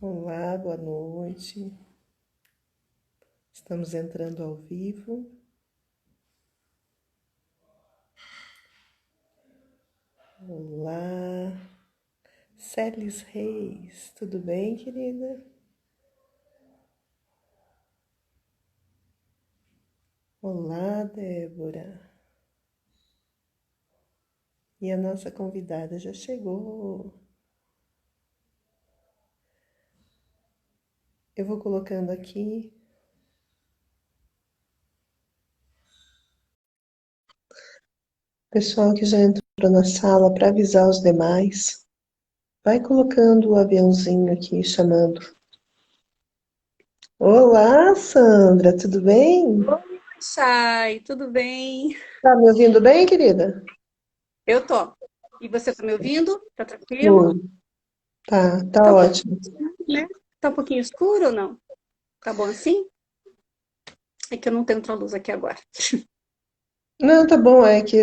Olá, boa noite. Estamos entrando ao vivo. Olá, Celis Reis, tudo bem, querida? Olá, Débora. E a nossa convidada já chegou. Eu vou colocando aqui. Pessoal que já entrou na sala para avisar os demais. Vai colocando o aviãozinho aqui chamando. Olá, Sandra, tudo bem? Oi, Chay, tudo bem? Tá me ouvindo bem, querida? Eu tô. E você tá me ouvindo? Tá tranquilo? Tô. Tá Tá um pouquinho, ótimo. né? Tá um pouquinho escuro ou não? Tá bom assim? É que eu não tenho outra luz aqui agora. Não, tá bom, é que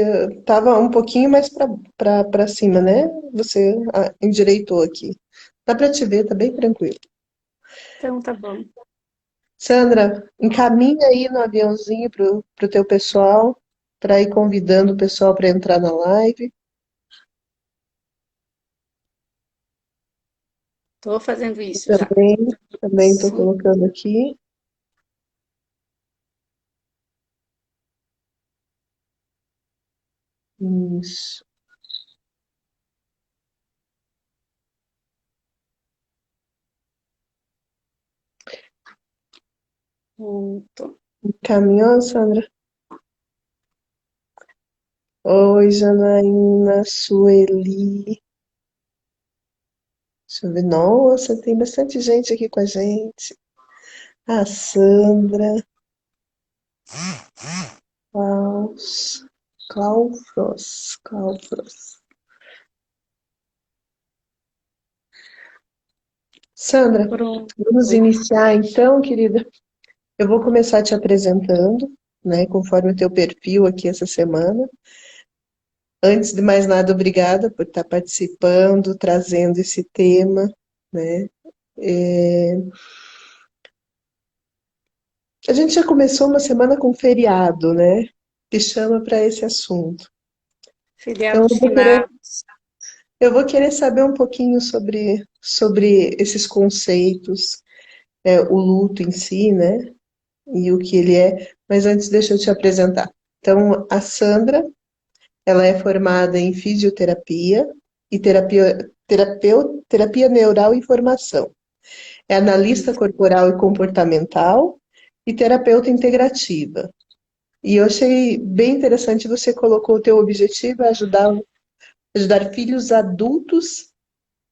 tava um pouquinho mais pra cima, né? Você endireitou aqui. Dá pra te ver, tá bem tranquilo. Então tá bom. Sandra, encaminha aí no aviãozinho pro teu pessoal, para ir convidando o pessoal para entrar na live. Tô fazendo isso já. Também, também tô Isso. colocando aqui. Isso. Pronto. Encaminhou, Sandra? Oi, Janaína, Sueli. Deixa eu ver. Nossa, tem bastante gente aqui com a gente. A Sandra. Klaus, Klaufros. Sandra, Pronto. vamos Oi. iniciar então, querida. Eu vou começar te apresentando, né, conforme o teu perfil aqui essa semana. Antes de mais nada, obrigada por estar participando, trazendo esse tema, né? É, a gente já começou uma semana com feriado, né? Que chama para esse assunto. Feriado Então, dos finados. eu vou querer saber um pouquinho sobre esses conceitos, o luto em si, né? E o que ele é. Mas antes, deixa eu te apresentar. Então, a Sandra, ela é formada em fisioterapia e terapia neural e formação. É analista Isso. corporal e comportamental e terapeuta integrativa. E eu achei bem interessante, você colocou o teu objetivo é ajudar filhos adultos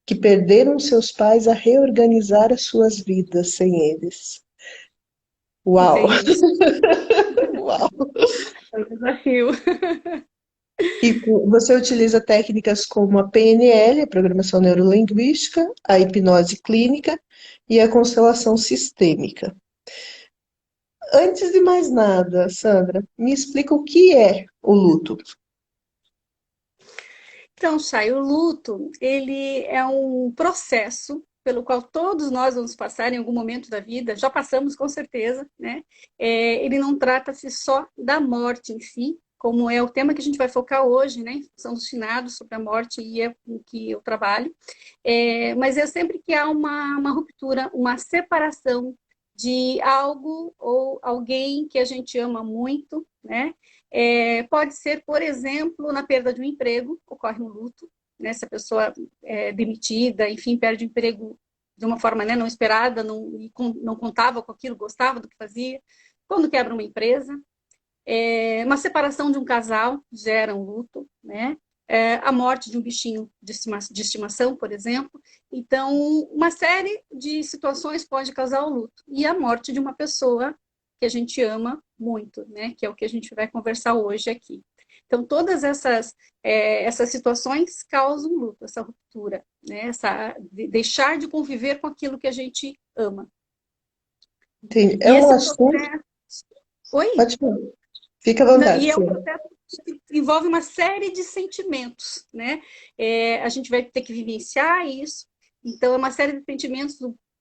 que perderam seus pais a reorganizar as suas vidas sem eles. Uau! Bem isso. Uau! É um desafio. E você utiliza técnicas como a PNL, a programação neurolinguística, a hipnose clínica e a constelação sistêmica. Antes de mais nada, Sandra, me explica o que é o luto. Então, Chay, o luto, ele é um processo pelo qual todos nós vamos passar em algum momento da vida, já passamos com certeza, né? Ele não trata-se só da morte em si, como é o tema que a gente vai focar hoje, né? São dos finados sobre a morte e é com que eu trabalho. Mas é sempre que há uma ruptura, uma separação de algo ou alguém que a gente ama muito, né? Pode ser, por exemplo, na perda de um emprego, ocorre um luto, né? Se a pessoa é demitida, enfim, perde o emprego de uma forma, né, não esperada, não contava com aquilo, gostava do que fazia. Quando quebra uma empresa, uma separação de um casal gera um luto, né? A morte de um bichinho de estimação, por exemplo. Então, uma série de situações pode causar o luto. E a morte de uma pessoa que a gente ama muito, né? Que é o que a gente vai conversar hoje aqui. Então, todas essas situações causam luto, essa ruptura, né? Deixar de conviver com aquilo que a gente ama. Entendi. É E um esse assunto. processo. Oi? Pode falar. Fica à E vontade, é um sim. processo que envolve uma série de sentimentos, né? A gente vai ter que vivenciar isso. Então, é uma série de sentimentos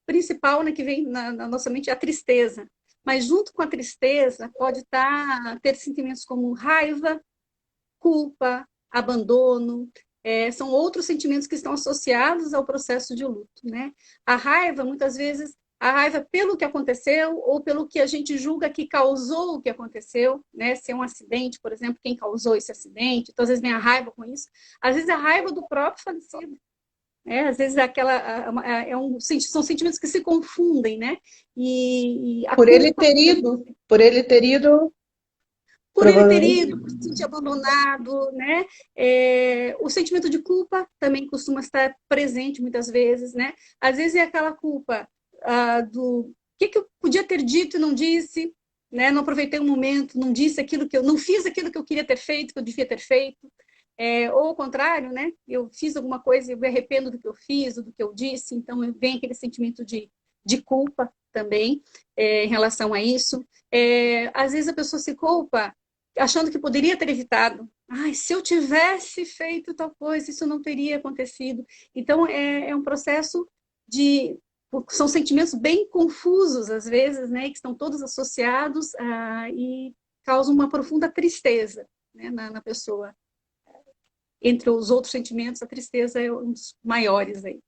principal, né, que vem na nossa mente é a tristeza. Mas junto com a tristeza pode ter sentimentos como raiva, culpa, abandono, são outros sentimentos que estão associados ao processo de luto, né? A raiva, muitas vezes, a raiva pelo que aconteceu ou pelo que a gente julga que causou o que aconteceu, né? Se é um acidente, por exemplo, quem causou esse acidente, então às vezes vem a raiva com isso, às vezes é a raiva do próprio falecido, às vezes são sentimentos que se confundem, né? E a Por ele culpa, ter ido, por ele ter ido, por ele ter provavelmente. ido, por se sentir abandonado, né? O sentimento de culpa também costuma estar presente muitas vezes, né? Às vezes é aquela culpa do que eu podia ter dito e não disse, né? Não aproveitei o momento, não disse aquilo que eu não fiz aquilo que eu queria ter feito, que eu devia ter feito. Ou ao contrário, né? Eu fiz alguma coisa e eu me arrependo do que eu fiz, do que eu disse, então vem aquele sentimento de culpa também em relação a isso. Às vezes a pessoa se culpa achando que poderia ter evitado. Ai, se eu tivesse feito tal coisa, isso não teria acontecido. Então, é um processo de. São sentimentos bem confusos, às vezes, né, que estão todos associados e causam uma profunda tristeza, né, na pessoa. Entre os outros sentimentos, a tristeza é um dos maiores aí.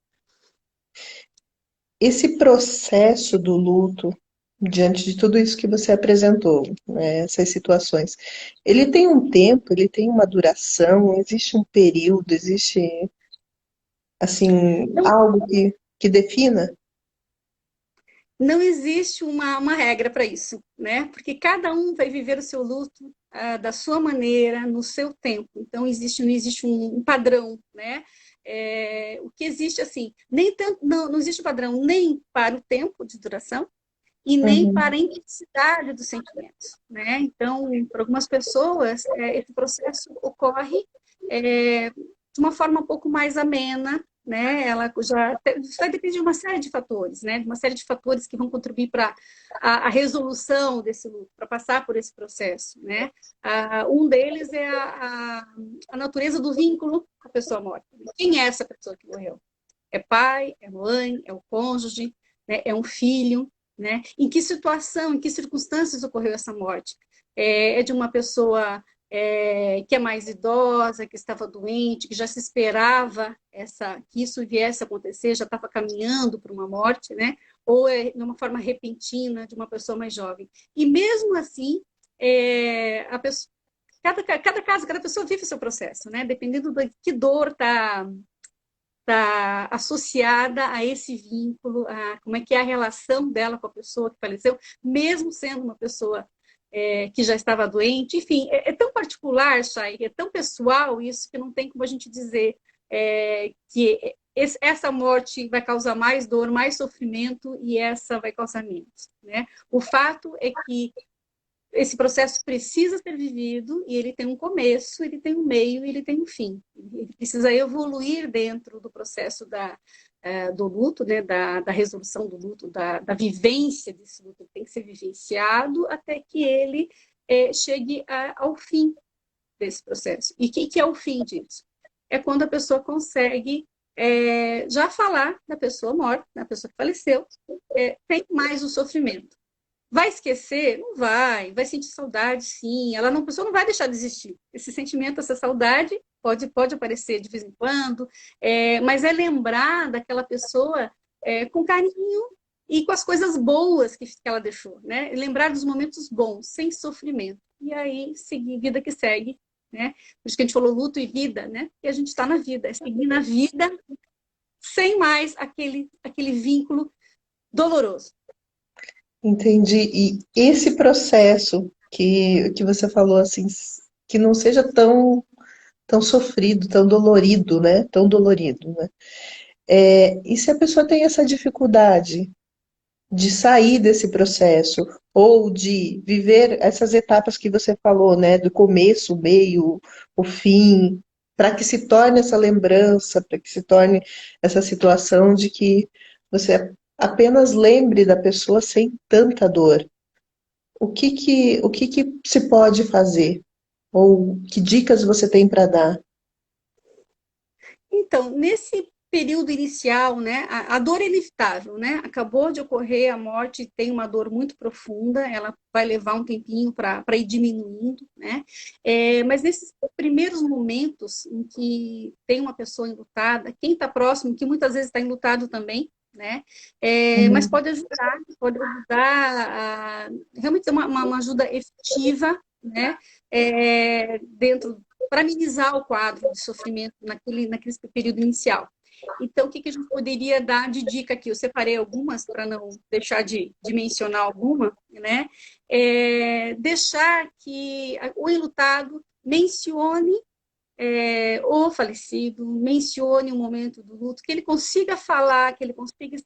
Esse processo do luto, diante de tudo isso que você apresentou, né, essas situações, ele tem um tempo, ele tem uma duração, existe um período, existe, assim, Então, algo que defina? não existe uma regra para isso, né? Porque cada um vai viver o seu luto da sua maneira, no seu tempo. Então, não existe um padrão, né? O que existe, assim, nem tanto, não existe padrão nem para o tempo de duração e nem Uhum. para a intensidade dos sentimentos, né? Então, para algumas pessoas, esse processo ocorre de uma forma um pouco mais amena, né? Ela isso vai depender de uma série de fatores, né? De uma série de fatores que vão contribuir para a resolução desse luto, para passar por esse processo, né? Um deles é a natureza do vínculo com a pessoa morta. Quem é essa pessoa que morreu? É pai, é mãe, é o cônjuge, né? É um filho, né? Em que situação, em que circunstâncias ocorreu essa morte? É de uma pessoa que é mais idosa, que estava doente, que já se esperava que isso viesse a acontecer, já estava caminhando para uma morte, né? Ou é de uma forma repentina de uma pessoa mais jovem. E mesmo assim, a pessoa, cada caso, cada pessoa vive o seu processo, né? Dependendo de que dor está associada a esse vínculo, como é que é a relação dela com a pessoa que faleceu, mesmo sendo uma pessoa que já estava doente. Enfim, é tão particular, Chay, é tão pessoal isso que não tem como a gente dizer que essa morte vai causar mais dor, mais sofrimento e essa vai causar menos, né? O fato é que esse processo precisa ser vivido e ele tem um começo, ele tem um meio e ele tem um fim. Ele precisa evoluir dentro do processo do luto, né, da resolução do luto, da vivência desse luto. Ele tem que ser vivenciado até que ele chegue ao fim desse processo. E o que é o fim disso? É quando a pessoa consegue já falar da pessoa morta, da pessoa que faleceu, tem mais o sofrimento. Vai esquecer? Não vai. Vai sentir saudade, sim. A pessoa não vai deixar de existir. Esse sentimento, essa saudade, pode aparecer de vez em quando, mas é lembrar daquela pessoa com carinho e com as coisas boas que ela deixou, né? Lembrar dos momentos bons, sem sofrimento. E aí, seguir, vida que segue, né? Por isso que a gente falou luto e vida, né? E a gente está na vida, é seguir na vida sem mais aquele vínculo doloroso. Entendi. E esse processo que você falou assim, que não seja tão sofrido, tão dolorido, né? Tão dolorido, né? E se a pessoa tem essa dificuldade de sair desse processo ou de viver essas etapas que você falou, né? Do começo, o meio, o fim, para que se torne essa lembrança, para que se torne essa situação de que você apenas lembre da pessoa sem tanta dor. O que que se pode fazer? Ou que dicas você tem para dar? Então, período inicial, né, a dor é inevitável, né? Acabou de ocorrer a morte, tem uma dor muito profunda, ela vai levar um tempinho para ir diminuindo, né? Mas nesses primeiros momentos em que tem uma pessoa enlutada, quem está próximo, que muitas vezes está enlutado também, né? Mas Uhum. pode ajudar a realmente ter uma ajuda efetiva, né? Dentro para minimizar o quadro de sofrimento naquele período inicial. Então, o que a gente poderia dar de dica aqui? Eu separei algumas para não deixar de mencionar alguma, né? Deixar que o enlutado mencione o falecido, mencione o momento do luto, que ele consiga falar, que ele consiga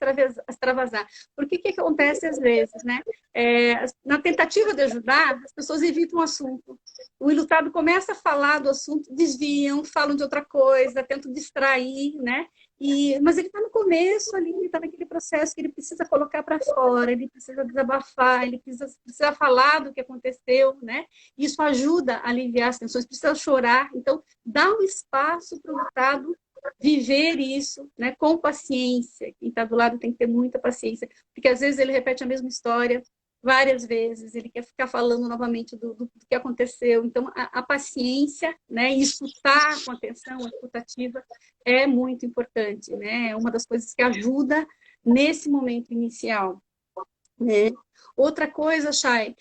extravasar. Porque o que acontece às vezes, né? Na tentativa de ajudar, as pessoas evitam o assunto. O enlutado começa a falar do assunto, desviam, falam de outra coisa, tentam distrair, né? Mas ele está no começo ali, ele está naquele processo que ele precisa colocar para fora, ele precisa desabafar, ele precisa falar do que aconteceu, né? Isso ajuda a aliviar as tensões, precisa chorar. Então, dá um espaço para o lutado viver isso, né, com paciência. Quem está do lado tem que ter muita paciência, porque às vezes ele repete a mesma história várias vezes, ele quer ficar falando novamente do que aconteceu. Então, a paciência, né, e escutar com atenção, a escutativa, é muito importante, né? É uma das coisas que ajuda nesse momento inicial, né? Outra coisa, Chay,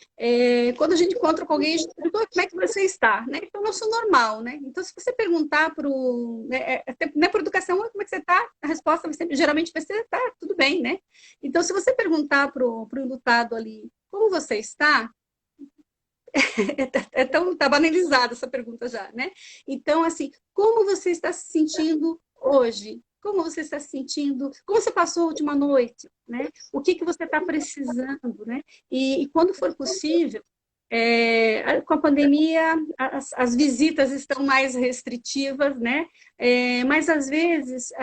quando a gente encontra com alguém, a gente pergunta como é que você está, né? Então, eu sou normal, né? Então, se você perguntar para o... Né, por educação, como é que você está? A resposta vai sempre, geralmente vai ser, tá, tudo bem, né? Então, se você perguntar para o enlutado ali, como você está? Tá banalizada essa pergunta já, né? Então, assim, como você está se sentindo hoje? Como você está se sentindo? Como você passou a última noite? Né? O que você está precisando? Né? E quando for possível, com a pandemia, as visitas estão mais restritivas, né? Mas às vezes,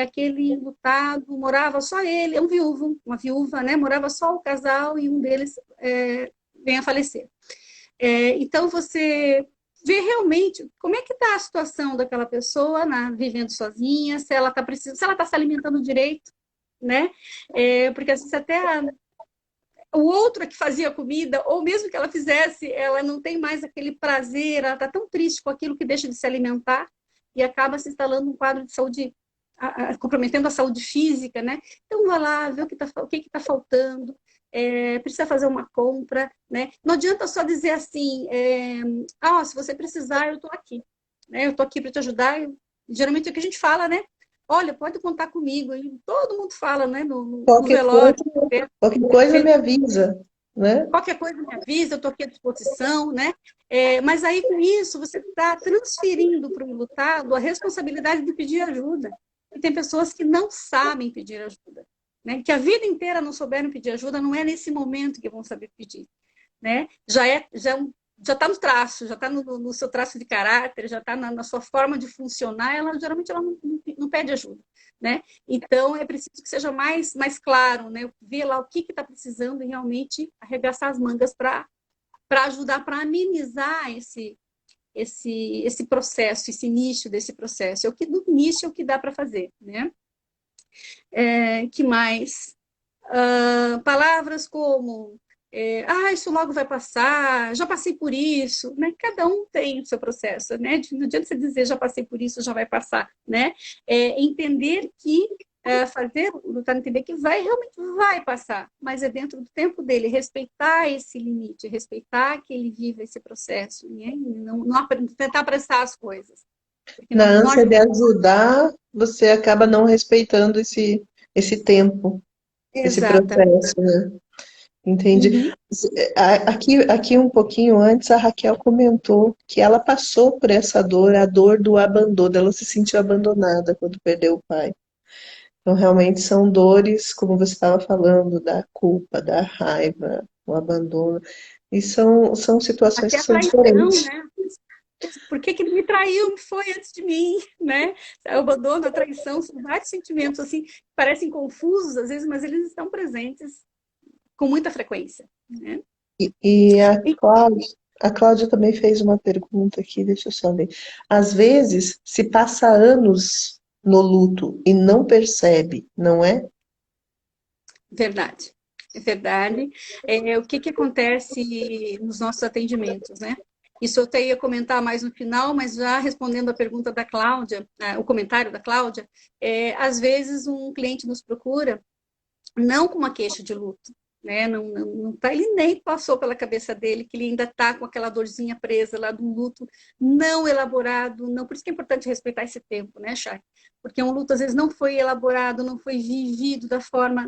aquele lutado morava só ele, é um viúvo, uma viúva, né? Morava só o casal e um deles vem a falecer. Então, você vê realmente como é que está a situação daquela pessoa, né, vivendo sozinha, se ela está precisando, se ela está se alimentando direito, né? Porque às vezes até o outro que fazia comida, ou mesmo que ela fizesse, ela não tem mais aquele prazer, ela está tão triste com aquilo que deixa de se alimentar e acaba se instalando um quadro de saúde, comprometendo a saúde física, né? Então, vai lá, vê o que está faltando, precisa fazer uma compra, né? Não adianta só dizer assim, se você precisar, eu estou aqui, né? Eu estou aqui para te ajudar. Geralmente é o que a gente fala, né? Olha, pode contar comigo. E todo mundo fala, né? No Qualquer velório. coisa, qualquer coisa me avisa, né? Qualquer coisa me avisa, eu estou aqui à disposição, né? Mas aí com isso você está transferindo para o lutado a responsabilidade de pedir ajuda. E tem pessoas que não sabem pedir ajuda, né? Que a vida inteira não souberam pedir ajuda, não é nesse momento que vão saber pedir, né? Já está no traço, já está no seu traço de caráter, já está na sua forma de funcionar, geralmente ela não pede ajuda, né? Então é preciso que seja mais claro, né? Ver lá o que está precisando e realmente arregaçar as mangas para ajudar, para amenizar esse processo, esse início desse processo. No início é o que dá para fazer, né? Que mais? Palavras como isso logo vai passar, já passei por isso, né? Cada um tem o seu processo, né? Não adianta você dizer já passei por isso, já vai passar, né? Entender que fazer o lutar entender que realmente vai passar, mas é dentro do tempo dele, respeitar esse limite, respeitar que ele viva esse processo, né? Não tentar apressar as coisas. Porque Na não ânsia de ajuda. ajudar, você acaba não respeitando esse tempo, esse Exatamente. processo, né? Entendi. Uhum. Aqui um pouquinho antes, a Raquel comentou que ela passou por essa dor, a dor do abandono, ela se sentiu abandonada quando perdeu o pai. Então, realmente são dores, como você estava falando, da culpa, da raiva, o abandono. E são situações Até que a são traição, diferentes. né? Por que ele me traiu? Foi antes de mim, né? O abandono, a traição, são vários sentimentos assim, que parecem confusos às vezes, mas eles estão presentes com muita frequência, né? E E, A Cláudia também fez uma pergunta aqui, deixa eu só ler. Às vezes, se passa anos no luto e não percebe, não é? Verdade. É verdade. O que que acontece nos nossos atendimentos, né? Isso eu até ia comentar mais no final, mas já respondendo a pergunta da Cláudia, o comentário da Cláudia, às vezes um cliente nos procura não com uma queixa de luto, né? Não tá, ele nem passou pela cabeça dele que ele ainda está com aquela dorzinha presa lá do luto não elaborado, não, por isso que é importante respeitar esse tempo, né, Chay? Porque um luto às vezes não foi elaborado, não foi vivido da forma,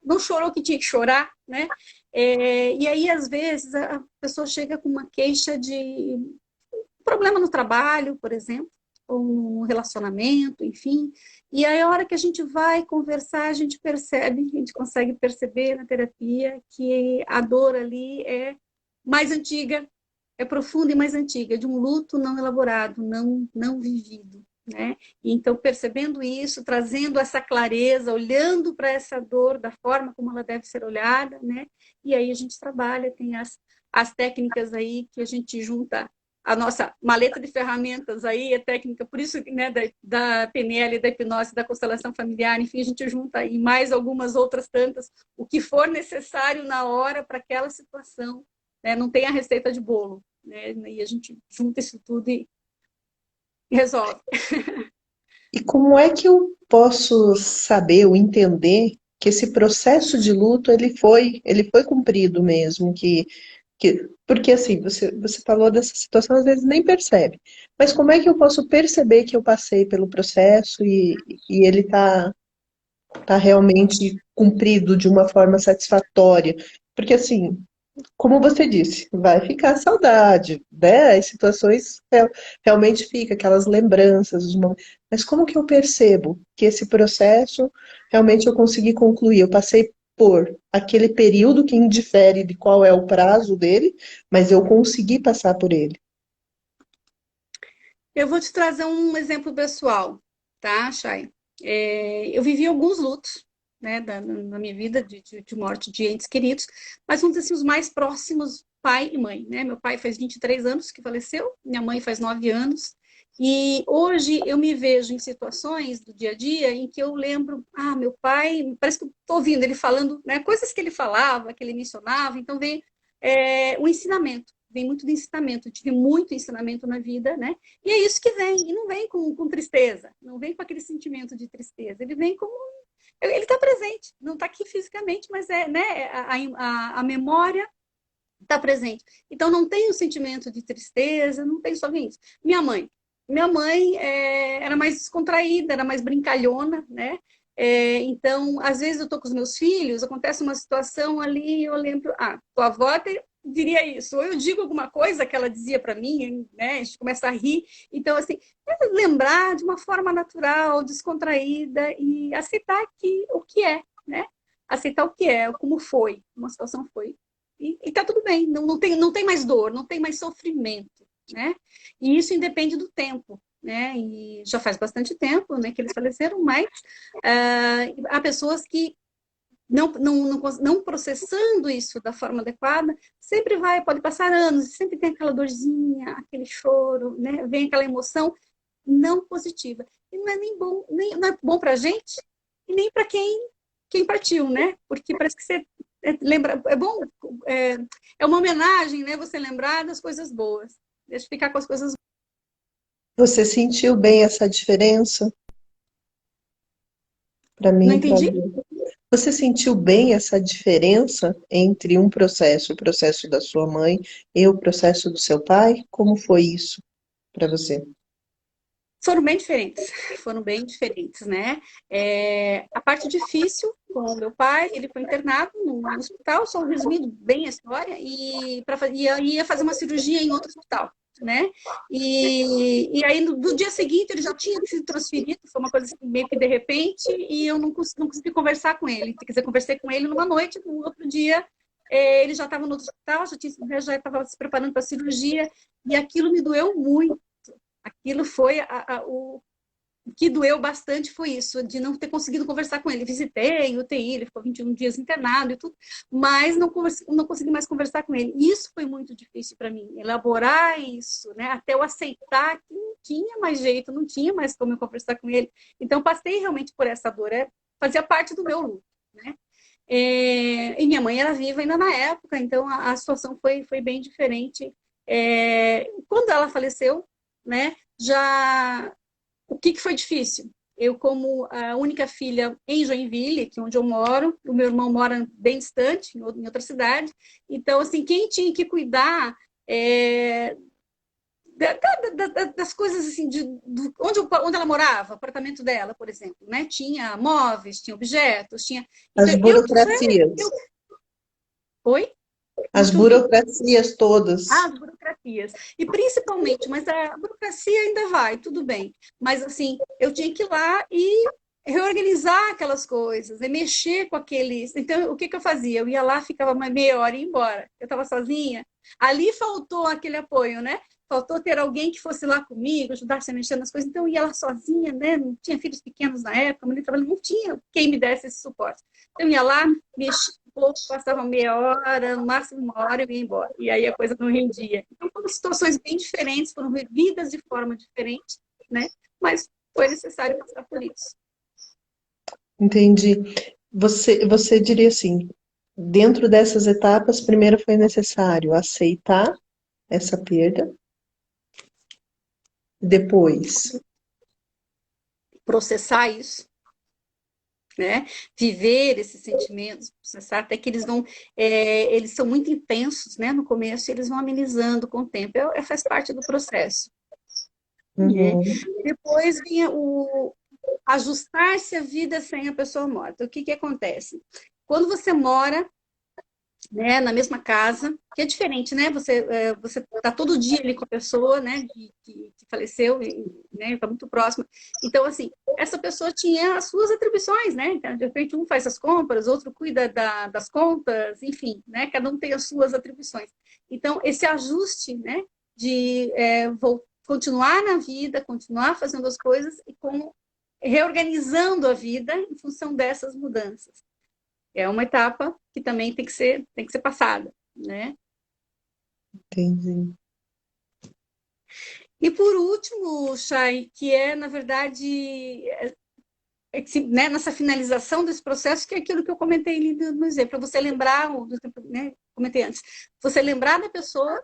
não chorou que tinha que chorar, né? E aí às vezes a pessoa chega com uma queixa de problema no trabalho, por exemplo, ou no relacionamento, enfim. E aí, a hora que a gente vai conversar, a gente percebe, a gente consegue perceber na terapia que a dor ali é mais antiga, é profunda e mais antiga, de um luto não elaborado, não vivido. Né? E então, percebendo isso, trazendo essa clareza, olhando para essa dor da forma como ela deve ser olhada, né? E aí a gente trabalha, tem as técnicas aí que a gente junta a nossa maleta de ferramentas aí, é técnica, por isso, né, da PNL, da hipnose, da constelação familiar, enfim, a gente junta aí mais algumas outras tantas, o que for necessário na hora para aquela situação, né, não tem a receita de bolo, né, e a gente junta isso tudo e resolve. E como é que eu posso saber ou entender que esse processo de luto ele foi cumprido mesmo, porque assim, você falou dessa situação, às vezes nem percebe. Mas como é que eu posso perceber que eu passei pelo processo e ele tá realmente cumprido de uma forma satisfatória? Porque assim, como você disse, vai ficar saudade, né? As situações realmente ficam, aquelas lembranças, mas como que eu percebo que esse processo realmente eu consegui concluir? Eu passei por aquele período que indifere de qual é o prazo dele, mas eu consegui passar por ele. Eu vou te trazer um exemplo pessoal, tá, Chay? Eu vivi alguns lutos, né, na minha vida de morte de entes queridos, mas vamos dizer assim, os mais próximos, pai e mãe, né? Meu pai faz 23 anos que faleceu, minha mãe faz 9 anos, e hoje eu me vejo em situações do dia a dia em que eu lembro, meu pai, parece que eu estou ouvindo ele falando, né, coisas que ele falava, que ele mencionava, então vem o ensinamento, vem muito do ensinamento, eu tive muito ensinamento na vida, né? E é isso que vem, e não vem com tristeza, não vem com aquele sentimento de tristeza, ele vem como. Ele está presente, não está aqui fisicamente, mas né, a memória está presente. Então não tem o sentimento de tristeza, não tem só isso. Minha mãe era mais descontraída, era mais brincalhona, né? Então, às vezes eu tô com os meus filhos, acontece uma situação ali, eu lembro, tua avó diria isso, ou eu digo alguma coisa que ela dizia para mim, né? A gente começa a rir. Então, assim, lembrar de uma forma natural, descontraída e aceitar o que é, né? Aceitar o que é, como foi, uma situação foi. E tá tudo bem, não tem mais dor, não tem mais sofrimento, né? E isso independe do tempo, né? E já faz bastante tempo, né, que eles faleceram, mas há pessoas que não processando isso da forma adequada, sempre pode passar anos, sempre tem aquela dorzinha, aquele choro, né? Vem aquela emoção não positiva. E não é nem bom, não é bom para a gente e nem para quem partiu, né? Porque parece que você lembra, é bom, é, é uma homenagem, né? Você lembrar das coisas boas. Deixa eu ficar com as coisas. Você sentiu bem essa diferença? Para Não mim, entendi? você sentiu bem essa diferença entre o processo da sua mãe e o processo do seu pai? Como foi isso para você? Foram bem diferentes, né? A parte difícil com o meu pai, ele foi internado no hospital, só resumindo bem a história, ia fazer uma cirurgia em outro hospital, né? E aí, no dia seguinte, ele já tinha sido transferido, foi uma coisa assim, meio que de repente, e eu não consegui conversar com ele. Quer dizer, conversei com ele numa noite, no outro dia, ele já estava no outro hospital, já estava se preparando para a cirurgia, e aquilo me doeu muito. Aquilo foi o que doeu bastante foi isso, de não ter conseguido conversar com ele. Visitei em UTI, ele ficou 21 dias internado e tudo, mas não consegui mais conversar com ele. Isso foi muito difícil para mim, elaborar isso, né? Até eu aceitar que tinha mais jeito, não tinha mais como eu conversar com ele. Então, passei realmente por essa dor, fazia parte do meu luto, né? E minha mãe era viva ainda na época, então a situação foi bem diferente. Quando ela faleceu, né, já o que foi difícil? Eu, como a única filha em Joinville, que é onde eu moro, o meu irmão mora bem distante, em outra cidade, então, assim, quem tinha que cuidar das coisas assim, onde ela morava, o apartamento dela, por exemplo, né? Tinha móveis, tinha objetos, tinha. As Então, burocracias. Oi? Não As te ouvi. burocracias todas. As burocracias. E principalmente, mas a burocracia ainda vai, tudo bem. Mas assim, eu tinha que ir lá e reorganizar aquelas coisas, e mexer com aqueles. Então, o que que eu fazia? Eu ia lá, ficava uma meia hora e ia embora. Eu estava sozinha. Ali faltou aquele apoio, né? Faltou ter alguém que fosse lá comigo, ajudasse a mexer nas coisas. Então, eu ia lá sozinha, né? Não tinha filhos pequenos na época, mas não tinha quem me desse esse suporte. Então, eu ia lá, mexia um pouco, passava meia hora, no máximo uma hora e ia embora. E aí a coisa não rendia. Então, foram situações bem diferentes, foram vividas de forma diferente, né? Mas foi necessário passar por isso. Entendi. Você diria assim, dentro dessas etapas, primeiro foi necessário aceitar essa perda, depois, Processar isso, né? Viver esses sentimentos, processar, até que eles são muito intensos, né? No começo, eles vão amenizando com o tempo, faz parte do processo, né? uhum, Depois vinha o ajustar-se à vida sem a pessoa morta. O que que acontece? Quando você mora, né, na mesma casa, que é diferente, né? Você tá todo dia ali com a pessoa, né, que faleceu, né, tá muito próxima. Então, assim, essa pessoa tinha as suas atribuições, né? Então, de repente, um faz as compras, outro cuida das contas, enfim, né? Cada um tem as suas atribuições. Então, esse ajuste, né, de continuar na vida, continuar fazendo as coisas e reorganizando a vida em função dessas mudanças. É uma etapa que também tem que ser passada, né? entendi. E por último, Chay, que na verdade, né, nessa finalização desse processo, que é aquilo que eu comentei ali no exemplo, para você lembrar, né, comentei antes, você lembrar da pessoa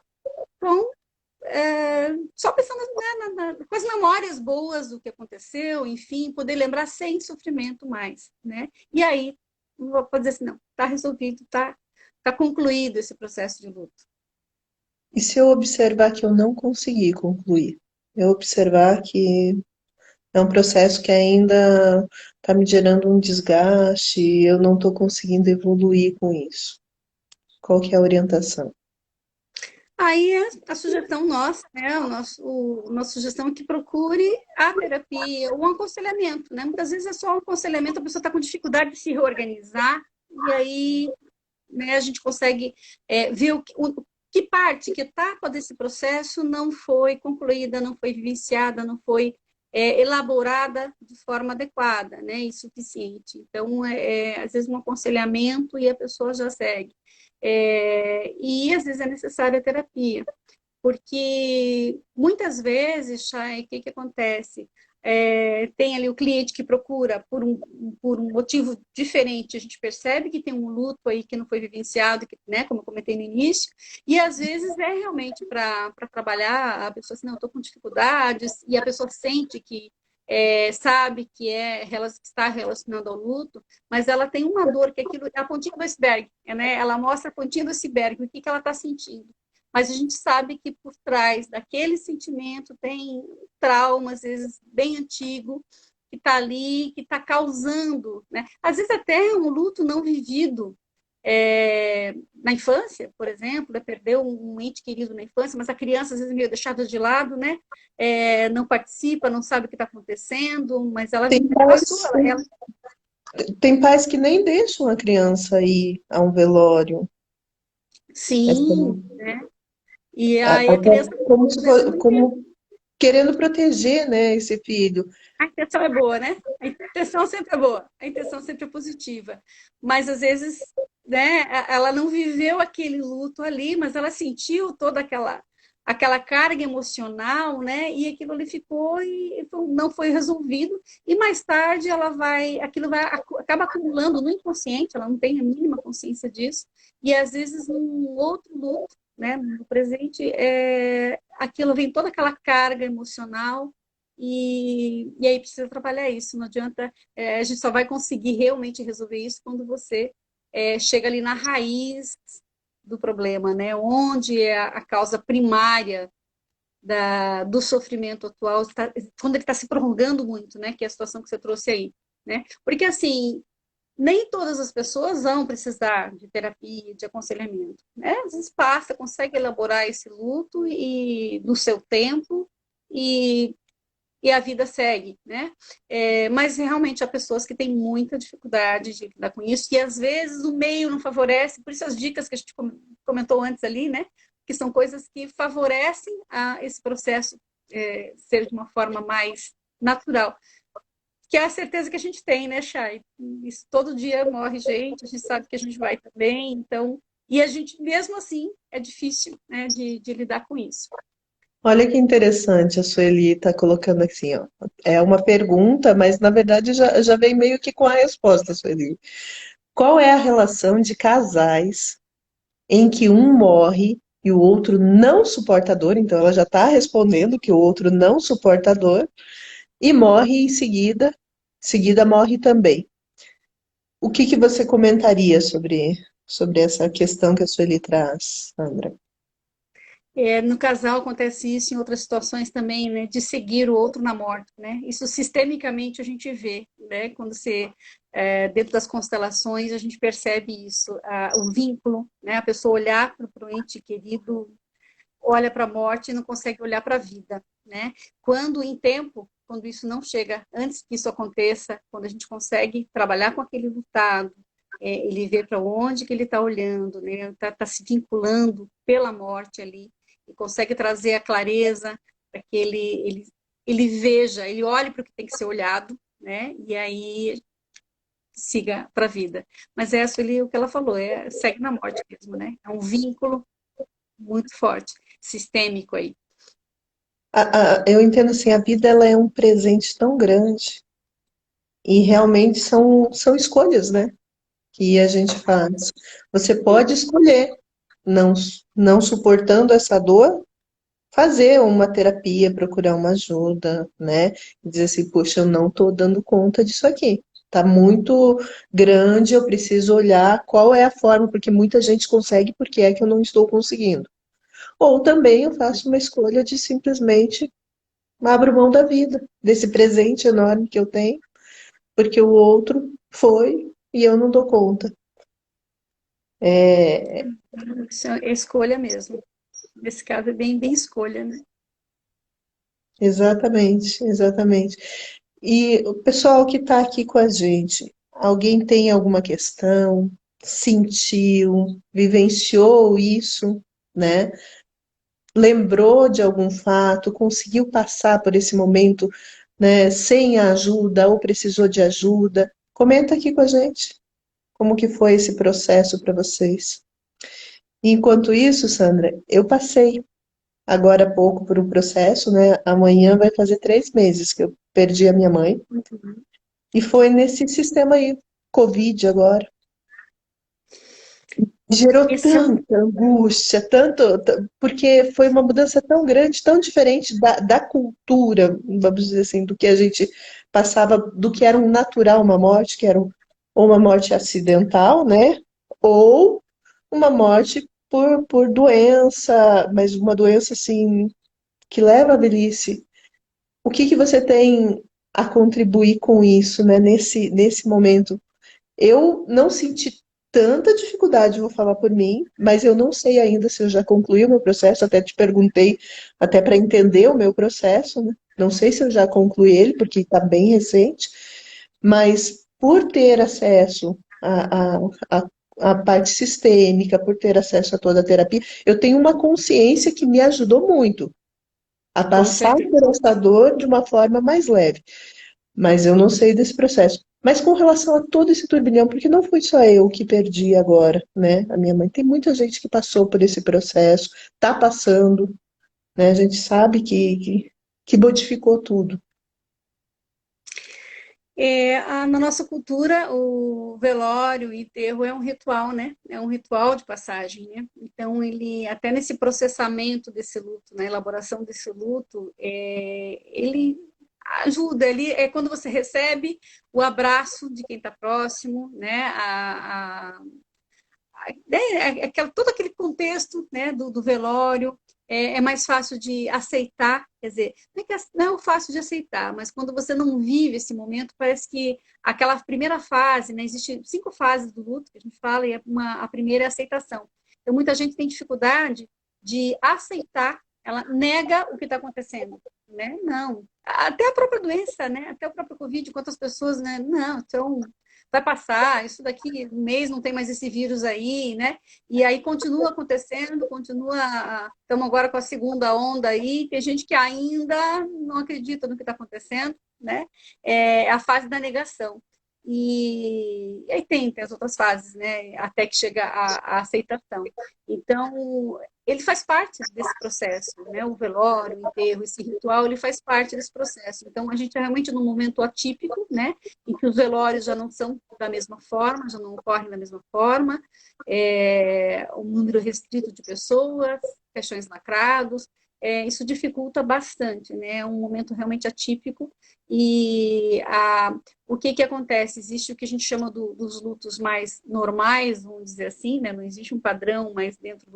com só pensando, né, com as memórias boas do que aconteceu, enfim, poder lembrar sem sofrimento mais, né? E aí, vou dizer assim, não, está resolvido, tá concluído esse processo de luto. E se eu observar que eu não consegui concluir? Eu observar que é um processo que ainda está me gerando um desgaste, eu não estou conseguindo evoluir com isso. Qual que é a orientação? Aí a sugestão nossa, né, nossa sugestão é que procure a terapia, o aconselhamento, né? Muitas vezes é só um aconselhamento, a pessoa está com dificuldade de se reorganizar, e aí, né, a gente consegue ver que parte, que etapa desse processo não foi concluída, não foi vivenciada, não foi elaborada de forma adequada, né, e suficiente. Então, às vezes um aconselhamento e a pessoa já segue. E às vezes é necessária a terapia, porque muitas vezes, Chay, o que que acontece? Tem ali o cliente que procura por um motivo diferente, a gente percebe que tem um luto aí que não foi vivenciado, que, né, como eu comentei no início, e às vezes é realmente para trabalhar, a pessoa assim, não, estou com dificuldades, e a pessoa sente que sabe que está relacionado ao luto, mas ela tem uma dor, que é aquilo, é a pontinha do iceberg, né? Ela mostra a pontinha do iceberg, o que que ela está sentindo. Mas a gente sabe que por trás daquele sentimento tem um trauma, às vezes bem antigo, que está ali, que está causando, né? Às vezes até um luto não vivido na infância, por exemplo, perdeu um ente querido na infância, mas a criança às vezes é meio deixada de lado, né? Não participa, não sabe o que está acontecendo, mas ela Tem passou, pais, tem pais que nem deixam a criança ir a um velório. Essa- sim, né? E aí a Até criança como, às vezes não entende. como querendo proteger, né, esse filho. A intenção é boa, né? A intenção sempre é boa, a intenção sempre é positiva. Mas às vezes, né, ela não viveu aquele luto ali, mas ela sentiu toda aquela carga emocional, né? E aquilo ali ficou e não foi resolvido. E mais tarde aquilo vai acaba acumulando no inconsciente, ela não tem a mínima consciência disso. E às vezes num outro luto, né? No presente, aquilo vem toda aquela carga emocional. E aí precisa trabalhar isso. Não adianta, a gente só vai conseguir realmente resolver isso quando você chega ali na raiz do problema, né? Onde é a causa primária do sofrimento atual, quando ele está se prolongando muito, né? Que é a situação que você trouxe aí, né? Porque assim, nem todas as pessoas vão precisar de terapia, de aconselhamento, né? Às vezes passa, consegue elaborar esse luto e no seu tempo e a vida segue, né? Mas realmente há pessoas que têm muita dificuldade de lidar com isso e às vezes o meio não favorece, por isso as dicas que a gente comentou antes ali, né? Que são coisas que favorecem esse processo ser de uma forma mais natural. Que é a certeza que a gente tem, né, Chay? Isso todo dia morre gente, a gente sabe que a gente vai também, então. E a gente, mesmo assim, é difícil, né, de lidar com isso. Olha que interessante a Sueli está colocando assim, ó. É uma pergunta, mas na verdade já vem meio que com a resposta, Sueli. Qual é a relação de casais em que um morre e o outro não suporta a dor? Então ela já está respondendo que o outro não suporta a dor e morre em seguida morre também. O que que você comentaria sobre essa questão que a Sueli traz, Sandra? No casal acontece isso, em outras situações também, né, de seguir o outro na morte, né? Isso sistemicamente a gente vê, né? Quando dentro das constelações, a gente percebe isso, o vínculo, né? A pessoa olhar para o ente querido, olha para a morte e não consegue olhar para a vida, né? Quando em tempo, quando isso não chega, antes que isso aconteça, quando a gente consegue trabalhar com aquele lutado, ele vê para onde que ele está olhando, né? Tá se vinculando pela morte ali e consegue trazer a clareza para que ele veja, ele olhe para o que tem que ser olhado, né? E aí siga para a vida. Mas essa ali, o que ela falou, segue na morte mesmo, né? É um vínculo muito forte, sistêmico aí. Eu entendo assim, a vida ela é um presente tão grande e realmente são escolhas, né, que a gente faz. Você pode escolher, não, não suportando essa dor, fazer uma terapia, procurar uma ajuda, né? Dizer assim, poxa, eu não estou dando conta disso aqui. Tá muito grande, eu preciso olhar qual é a forma, porque muita gente consegue, porque é que eu não estou conseguindo. Ou também eu faço uma escolha de simplesmente abro mão da vida, desse presente enorme que eu tenho, porque o outro foi e eu não dou conta. É, Isso é escolha mesmo. Nesse caso é bem escolha, né? exatamente, exatamente. E o pessoal que está aqui com a gente, alguém tem alguma questão, sentiu, vivenciou isso, né? Lembrou de algum fato, conseguiu passar por esse momento, né, sem a ajuda ou precisou de ajuda? Comenta aqui com a gente como que foi esse processo para vocês. Enquanto isso, Sandra, eu passei agora há pouco por um processo, né? Amanhã vai fazer 3 meses que eu perdi a minha mãe. E foi nesse sistema aí, Covid agora. Gerou Esse é tanta angústia, porque foi uma mudança tão grande, tão diferente da cultura, vamos dizer assim, do que a gente passava, do que era um natural, uma morte, que era ou uma morte acidental, né? Ou uma morte por doença, mas uma doença assim que leva à velhice. O que que você tem a contribuir com isso, né, nesse momento? Eu não senti tanta dificuldade, vou falar por mim, mas eu não sei ainda se eu já concluí o meu processo, até te perguntei, até para entender o meu processo, né? Não sei se eu já concluí ele, porque está bem recente, mas por ter acesso à parte sistêmica, por ter acesso a toda a terapia, eu tenho uma consciência que me ajudou muito a com passar certeza. por essa dor de uma forma mais leve. Mas eu não sei desse processo. Mas com relação a todo esse turbilhão, porque não fui só eu que perdi agora, né? A minha mãe, tem muita gente que passou por esse processo, está passando. né? A gente sabe que modificou tudo. Na nossa cultura, o velório, o enterro é um ritual, né? É um ritual de passagem, né? Então, ele, até nesse processamento desse luto, na elaboração desse luto, ele ajuda, ele é quando você recebe o abraço de quem está próximo, né? Todo aquele contexto, né, do velório é mais fácil de aceitar, quer dizer, não é o fácil de aceitar, mas quando você não vive esse momento, parece que aquela primeira fase, né, existem 5 fases do luto que a gente fala, e a primeira é a aceitação. Então, muita gente tem dificuldade de aceitar, ela nega o que está acontecendo, né? Não. Até a própria doença, né? Até o próprio Covid, quantas pessoas, né? Não, então vai passar, isso daqui um mês não tem mais esse vírus aí, né? E aí continua acontecendo, continua. Estamos agora com a segunda onda aí, tem gente que ainda não acredita no que está acontecendo, né? É a fase da negação. E aí tem as outras fases, né? Até que chega a aceitação. Então, ele faz parte desse processo, né? O velório, o enterro, esse ritual, ele faz parte desse processo. Então, a gente é realmente num momento atípico, né? Em que os velórios já não são da mesma forma, já não ocorrem da mesma forma, um número restrito de pessoas, caixões lacrados, isso dificulta bastante, né? É um momento realmente atípico e o que acontece? Existe o que a gente chama dos lutos mais normais, vamos dizer assim, né? Não existe um padrão mais dentro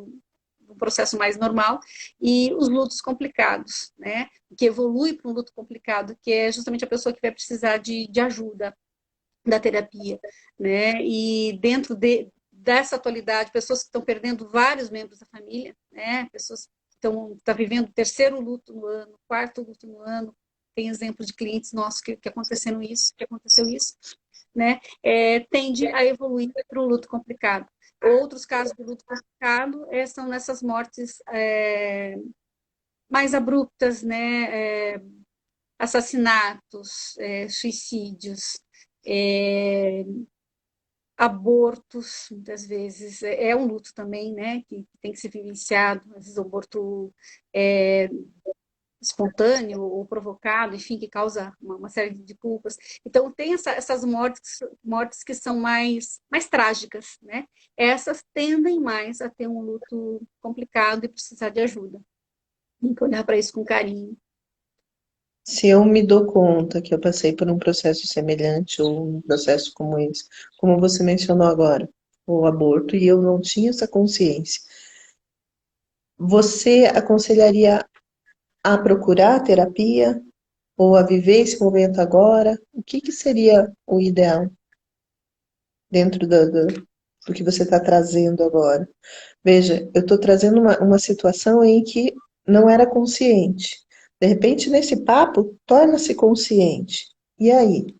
do processo mais normal, e os lutos complicados, né? Que evolui para um luto complicado, que é justamente a pessoa que vai precisar de ajuda da terapia, né? E dentro dessa atualidade, pessoas que estão perdendo vários membros da família, né? Pessoas que estão vivendo o terceiro luto no ano, quarto luto no ano. Tem exemplos de clientes nossos que aconteceu isso, né? Tende a evoluir para o luto complicado. Outros casos de luto complicado são nessas mortes mais abruptas, né? Assassinatos, suicídios, é, abortos, muitas vezes, é um luto também, né, que tem que ser vivenciado, às vezes o aborto é, espontâneo ou provocado, enfim, que causa uma série de culpas. Então, tem essas mortes que são mais trágicas, né? Essas tendem mais a ter um luto complicado e precisar de ajuda. Tem que olhar para isso com carinho. Se eu me dou conta que eu passei por um processo semelhante ou um processo como esse, como você mencionou agora, o aborto, e eu não tinha essa consciência, você aconselharia a procurar terapia ou a viver esse momento agora? O que seria o ideal dentro do que você está trazendo agora? Veja, eu estou trazendo uma situação em que não era consciente. De repente, nesse papo, torna-se consciente. E aí?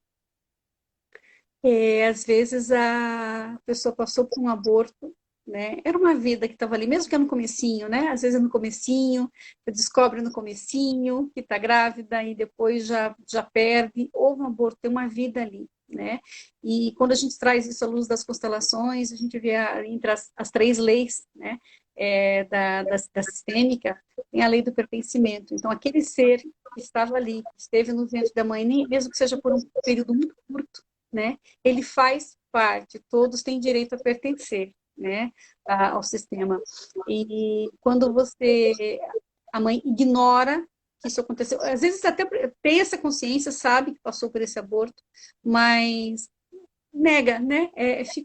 Às vezes a pessoa passou por um aborto, né? Era uma vida que estava ali, mesmo que é no comecinho, né? Às vezes é no comecinho, você descobre no comecinho que está grávida e depois já perde. Houve um aborto, tem uma vida ali, né? E quando a gente traz isso à luz das constelações, a gente vê entre as 3 leis, né? Da sistêmica, tem a lei do pertencimento. Então, aquele ser que estava ali, que esteve no ventre da mãe, nem mesmo que seja por um período muito curto, né? Ele faz parte, todos têm direito a pertencer, né, ao sistema. E quando a mãe ignora que isso aconteceu, às vezes até tem essa consciência, sabe que passou por esse aborto, mas nega, né?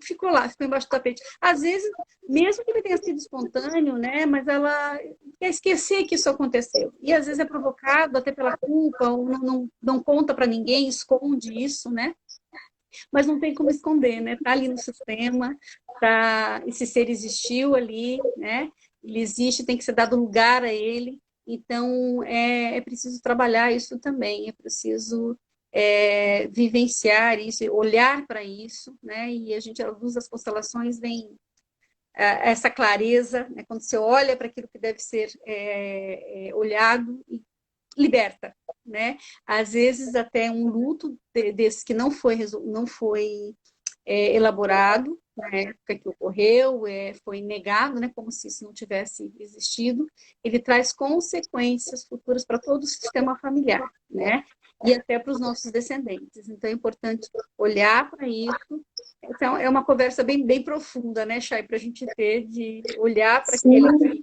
Ficou lá, ficou embaixo do tapete. Às vezes, mesmo que ele tenha sido espontâneo, né? Mas ela quer esquecer que isso aconteceu. E às vezes é provocado até pela culpa, ou não conta para ninguém, esconde isso, né? Mas não tem como esconder, né? Tá ali no sistema, esse ser existiu ali, né? Ele existe, tem que ser dado lugar a ele. Então, é preciso trabalhar isso também, é preciso vivenciar isso, olhar para isso, né? E a gente, à luz das constelações, vem essa clareza, né? Quando você olha para aquilo que deve ser olhado e liberta, né? Às vezes até um luto desse que não foi elaborado, na época que ocorreu, foi negado, né, como se isso não tivesse existido, ele traz consequências futuras para todo o sistema familiar, né, e até para os nossos descendentes. Então é importante olhar para isso. Então é uma conversa bem, bem profunda, né, Chay, para a gente ter, de olhar para aquele Sim, que,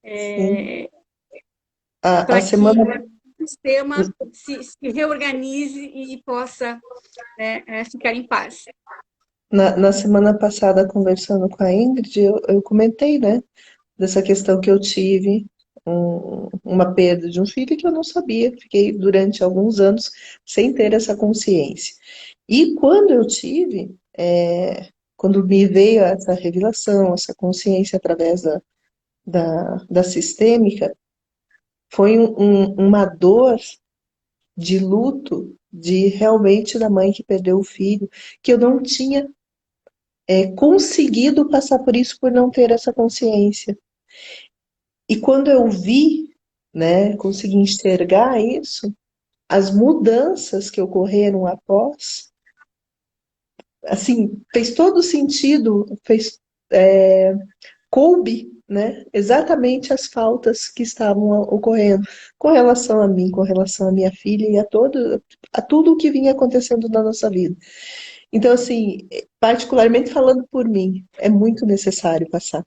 sim. A para que semana, o sistema se reorganize e possa, né, ficar em paz. na semana passada, conversando com a Ingrid, eu comentei, né, dessa questão que eu tive, uma perda de um filho que eu não sabia, fiquei durante alguns anos sem ter essa consciência. E quando eu tive, quando me veio essa revelação, essa consciência através da sistêmica, foi uma dor de luto de realmente da mãe que perdeu o filho, que eu não tinha conseguido passar por isso por não ter essa consciência. E quando eu vi, né, consegui enxergar isso, as mudanças que ocorreram após, assim, fez todo sentido, coube, né, exatamente as faltas que estavam ocorrendo com relação a mim, com relação à minha filha e a tudo o que vinha acontecendo na nossa vida. Então, assim, particularmente falando por mim, é muito necessário passar.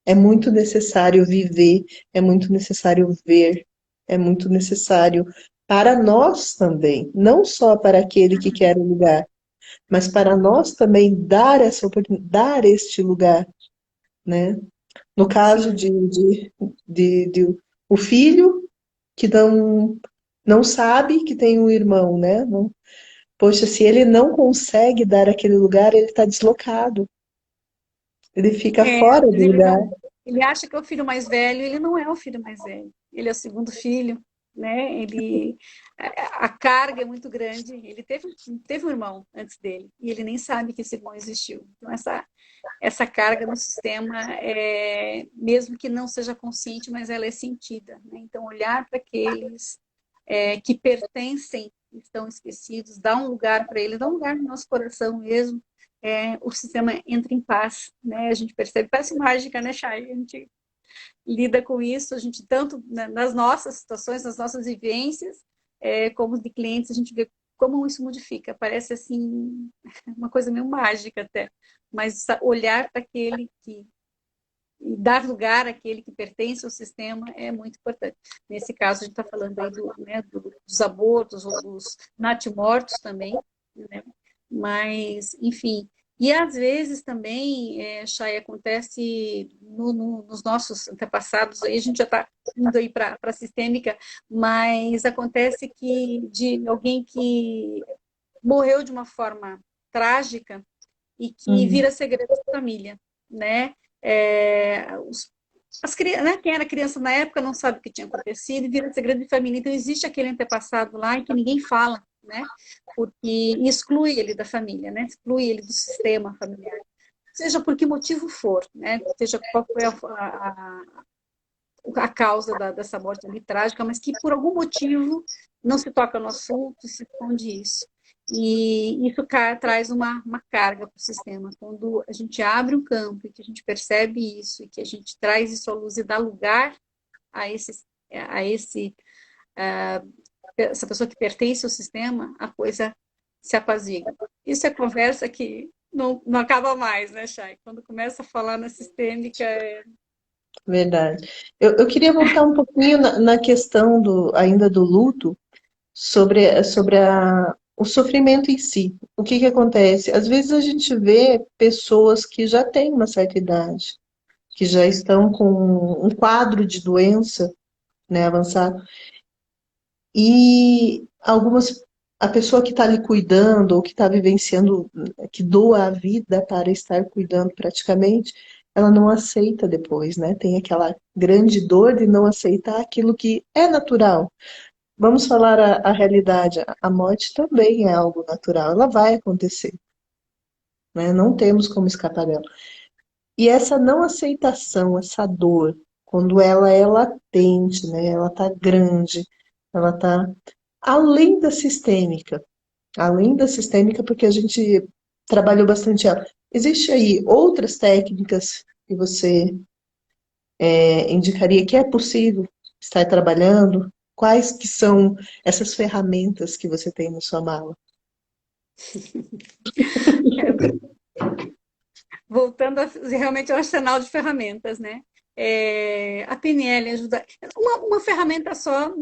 É muito necessário viver, é muito necessário ver, é muito necessário para nós também, não só para aquele que quer o lugar, mas para nós também dar essa oportunidade, dar este lugar, né? No caso Sim. de o filho que não sabe que tem um irmão, né? Não, poxa, se ele não consegue dar aquele lugar, ele está deslocado, ele fica fora do Ele lugar. não, ele acha que é o filho mais velho, ele não é o filho mais velho. Ele é o segundo filho, né? A carga é muito grande. Ele teve um irmão antes dele e ele nem sabe que esse irmão existiu. Então essa carga no sistema mesmo que não seja consciente, mas ela é sentida, né? Então olhar para aqueles que pertencem, estão esquecidos, dá um lugar para eles, dá um lugar no nosso coração mesmo. O sistema entra em paz, né? A gente percebe, parece mágica, né, Chay? A gente lida com isso, a gente tanto nas nossas situações, nas nossas vivências, como de clientes, a gente vê como isso modifica. Parece assim uma coisa meio mágica até, mas olhar para aquele que e dar lugar àquele que pertence ao sistema é muito importante. Nesse caso, a gente está falando aí dos abortos ou dos natimortos também, né? Mas, enfim. E às vezes também, Chay, acontece nos nossos antepassados, aí a gente já está indo aí para a sistêmica, mas acontece que de alguém que morreu de uma forma trágica e que Uhum. vira segredo de família, né? Né, quem era criança na época não sabe o que tinha acontecido e vira segredo de família. Então, existe aquele antepassado lá em que ninguém fala, né? Porque exclui ele da família, né? Exclui ele do sistema familiar. Seja por que motivo for, né? Seja qual foi a causa dessa morte ali trágica, mas que por algum motivo não se toca no assunto, se esconde isso. E isso traz uma carga para o sistema. Quando a gente abre um campo e que a gente percebe isso, e que a gente traz isso à luz e dá lugar a essa pessoa que pertence ao sistema, a coisa se apazigua. Isso é conversa que não acaba mais, né, Chay? Quando começa a falar na sistêmica, Verdade. Eu queria voltar um pouquinho na questão ainda do luto, sobre o sofrimento em si. O que que acontece? Às vezes a gente vê pessoas que já têm uma certa idade, que já estão com um quadro de doença, né, avançado, e a pessoa que está ali cuidando, ou que está vivenciando, que doa a vida para estar cuidando praticamente, ela não aceita depois, né? Tem aquela grande dor de não aceitar aquilo que é natural. Vamos falar a realidade. A morte também é algo natural, ela vai acontecer, né? Não temos como escapar dela. E essa não aceitação, essa dor, quando ela é latente, né? Ela tá grande, ela tá além da sistêmica, porque a gente trabalhou bastante ela. Existe aí outras técnicas que você indicaria que é possível estar trabalhando? Quais que são essas ferramentas que você tem na sua mala? Voltando realmente ao arsenal de ferramentas, né? A PNL ajuda. Uma ferramenta só,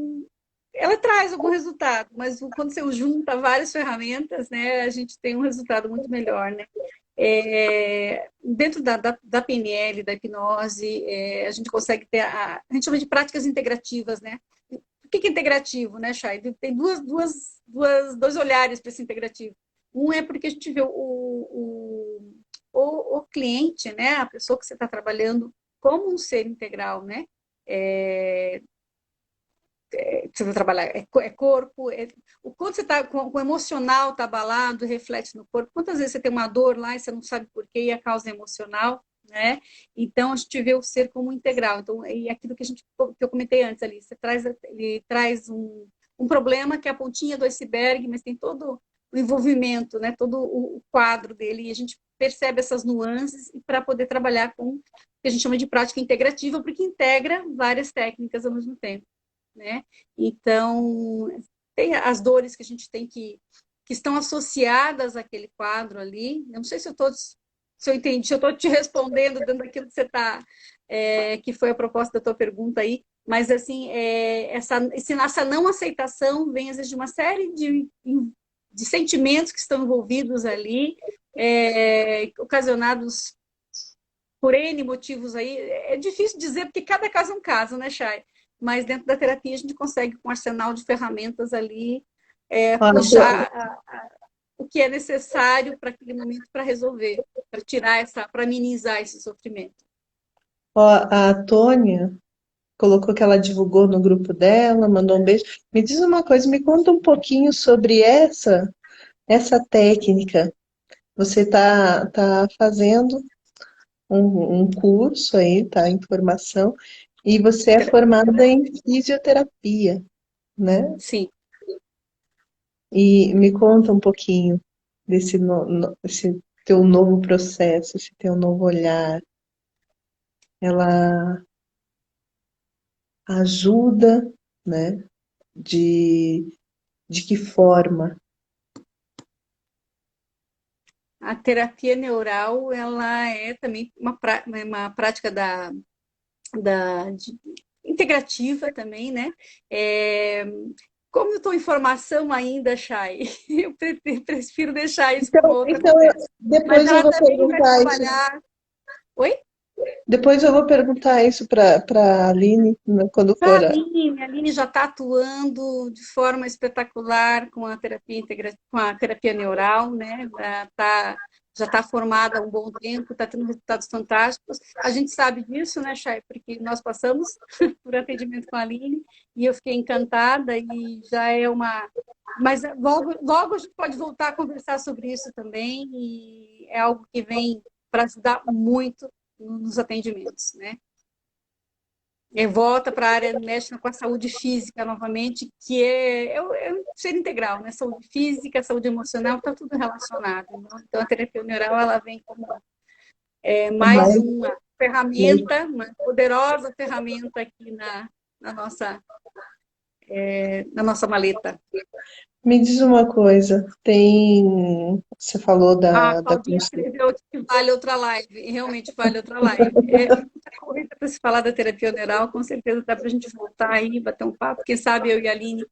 ela traz algum resultado, mas quando você junta várias ferramentas, né, a gente tem um resultado muito melhor, né? Dentro da PNL, da hipnose, a gente consegue ter a gente chama de práticas integrativas, né? O que é integrativo, né, Chay? Tem dois olhares para esse integrativo. Um é porque a gente vê o cliente, né, a pessoa que você está trabalhando, como um ser integral, né? É, você vai trabalhar, corpo, o quanto você está com o emocional está abalado, reflete no corpo. Quantas vezes você tem uma dor lá e você não sabe por quê e a causa é emocional, né? Então a gente vê o ser como integral. Então, e aquilo que eu comentei antes ali, ele traz um problema que é a pontinha do iceberg, mas tem todo o envolvimento, né? Todo o quadro dele, e a gente percebe essas nuances para poder trabalhar com o que a gente chama de prática integrativa, porque integra várias técnicas ao mesmo tempo, né? Então, tem as dores que a gente tem que estão associadas àquele quadro ali. Eu não sei se eu entendi, se eu estou te respondendo dentro daquilo que você está, que foi a proposta da tua pergunta aí, mas assim, essa não aceitação vem às vezes de uma série de sentimentos que estão envolvidos ali, ocasionados por N motivos aí. É difícil dizer, porque cada caso é um caso, né, Chay? Mas dentro da terapia a gente consegue, com um arsenal de ferramentas ali, Olha, puxar o que é necessário para aquele momento para resolver, para tirar para minimizar esse sofrimento. ó, a Tônia colocou que ela divulgou no grupo dela, mandou um beijo. Me diz uma coisa, me conta um pouquinho sobre essa técnica. Você tá fazendo um curso aí, tá, em formação, e você é formada em fisioterapia, né? Sim. E me conta um pouquinho esse teu novo processo, esse teu novo olhar. Ela ajuda, né? De, de que forma? A terapia neural, ela é também uma prática integrativa também, né? É, como eu estou em formação ainda, Chay, eu prefiro deixar isso para uma outra Então, conversa. Mas depois eu ela vou também vai perguntar isso. trabalhar. Oi? Depois eu vou perguntar isso para a Aline, né, quando A for. Aline já está atuando de forma espetacular com a terapia com a terapia neural, né? Já está formada há um bom tempo, está tendo resultados fantásticos. A gente sabe disso, né, Chay? Porque nós passamos por atendimento com a Aline e eu fiquei encantada e já é uma. Mas logo a gente pode voltar a conversar sobre isso também e é algo que vem para ajudar muito nos atendimentos, né? Volta para a área, mexe com a saúde física novamente, que é um ser integral, né? Saúde física, saúde emocional, está tudo relacionado. Então, a terapia neural, ela vem como mais Mais, uma ferramenta, uma poderosa ferramenta aqui na nossa, na nossa maleta. me diz uma coisa, você falou A da Claudinha consulta. escreveu que vale outra live, e realmente vale outra live. Muita coisa para se falar da terapia neural, com certeza dá para a gente voltar aí, bater um papo. Quem sabe eu e a Aline,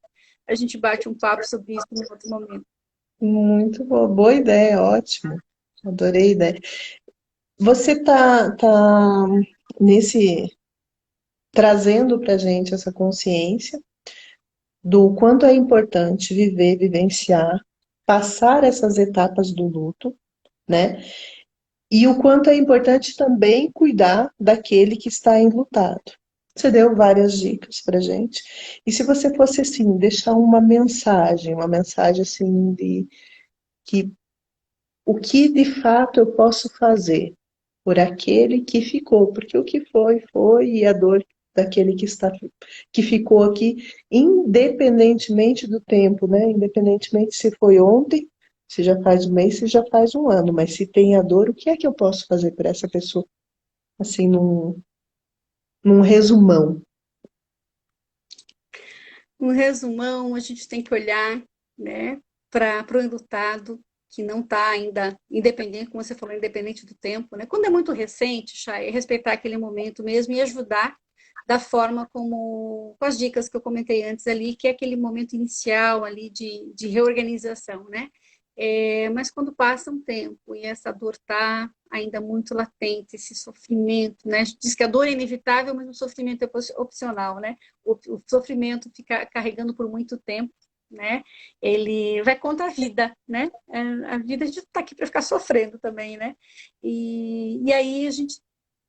a gente bate um papo sobre isso em outro momento. Muito boa ideia, ótimo. Adorei a ideia. Você tá trazendo para gente essa consciência do quanto é importante viver, vivenciar, passar essas etapas do luto, né? E o quanto é importante também cuidar daquele que está enlutado. Você deu várias dicas para gente. E se você fosse assim, deixar uma mensagem assim de que o que de fato eu posso fazer por aquele que ficou, porque o que foi, foi, e a dor daquele que ficou aqui, independentemente do tempo, né? Independentemente se foi ontem Se já faz um mês, se já faz um ano, mas se tem a dor, o que é que eu posso fazer por essa pessoa? Assim, num resumão. No resumão, a gente tem que olhar, né, para o enlutado, que não está ainda independente, como você falou, independente do tempo, né? Quando é muito recente, Chay, é respeitar aquele momento mesmo e ajudar da forma como, com as dicas que eu comentei antes ali, que é aquele momento inicial ali de reorganização, né? Mas quando passa um tempo e essa dor está ainda muito latente, esse sofrimento, né? Diz que a dor é inevitável, mas o sofrimento é opcional, né? O sofrimento fica carregando por muito tempo, né? Ele vai contra a vida, né? A vida a gente está aqui para ficar sofrendo também, né? E aí a gente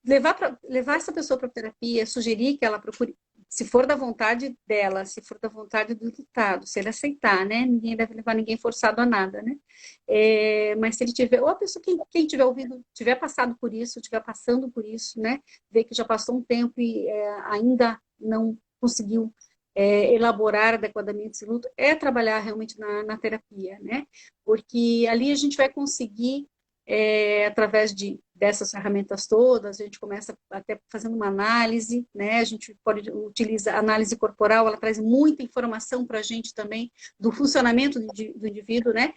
levar essa pessoa para terapia, sugerir que ela procure, se for da vontade dela, se for da vontade do deputado, se ele aceitar, né? Ninguém deve levar ninguém forçado a nada, né? Mas se ele tiver, ou a pessoa, quem tiver ouvido, tiver passado por isso, tiver passando por isso, né? Ver que já passou um tempo e ainda não conseguiu elaborar adequadamente esse luto, é trabalhar realmente na terapia, né? Porque ali a gente vai conseguir através dessas ferramentas todas, a gente começa até fazendo uma análise, né? A gente pode utilizar a análise corporal, ela traz muita informação para a gente também do funcionamento do indivíduo, né?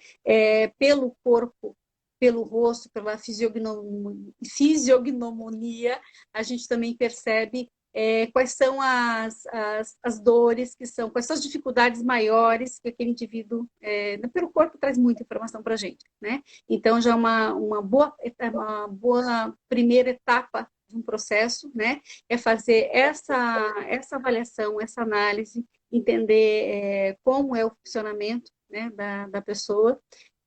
Pelo corpo, pelo rosto, pela fisiognomonia, a gente também percebe quais são as dores que são, quais são as dificuldades maiores que aquele indivíduo, pelo corpo traz muita informação para a gente, né? Então, já é uma boa primeira etapa de um processo, né? É fazer essa avaliação, essa análise, entender como é o funcionamento, né, da pessoa,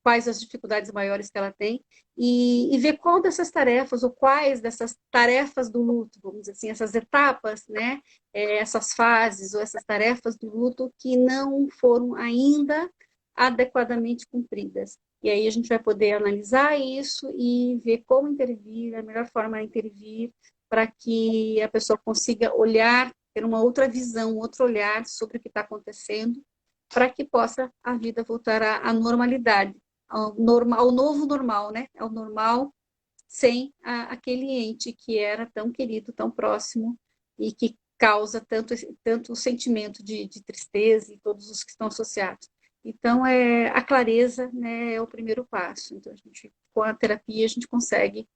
quais as dificuldades maiores que ela tem, e ver qual dessas tarefas, ou quais dessas tarefas do luto, vamos dizer assim, essas etapas, né, essas fases, ou essas tarefas do luto que não foram ainda adequadamente cumpridas. E aí a gente vai poder analisar isso e ver como intervir, a melhor forma de intervir, para que a pessoa consiga olhar, ter uma outra visão, outro olhar sobre o que está acontecendo, para que possa a vida voltar à normalidade, ao novo normal, né? Ao normal sem aquele ente que era tão querido, tão próximo e que causa tanto sentimento de tristeza e todos os que estão associados. Então, a clareza, né, é o primeiro passo. Então, com a terapia, a gente consegue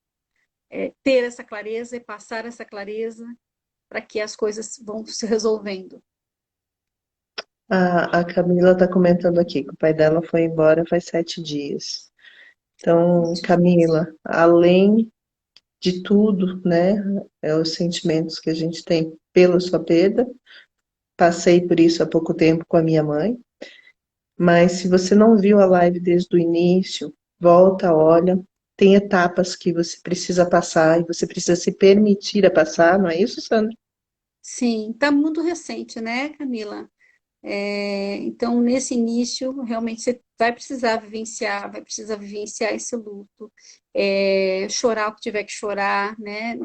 ter essa clareza e passar essa clareza para que as coisas vão se resolvendo. A Camila está comentando aqui que o pai dela foi embora faz 7 dias. Então, Camila, além de tudo, né, os sentimentos que a gente tem pela sua perda, passei por isso há pouco tempo com a minha mãe, mas se você não viu a live desde o início, volta, olha, tem etapas que você precisa passar e você precisa se permitir a passar, não é isso, Sandra? Sim, está muito recente, né, Camila? Então, nesse início, realmente você vai precisar vivenciar esse luto, chorar o que tiver que chorar, né?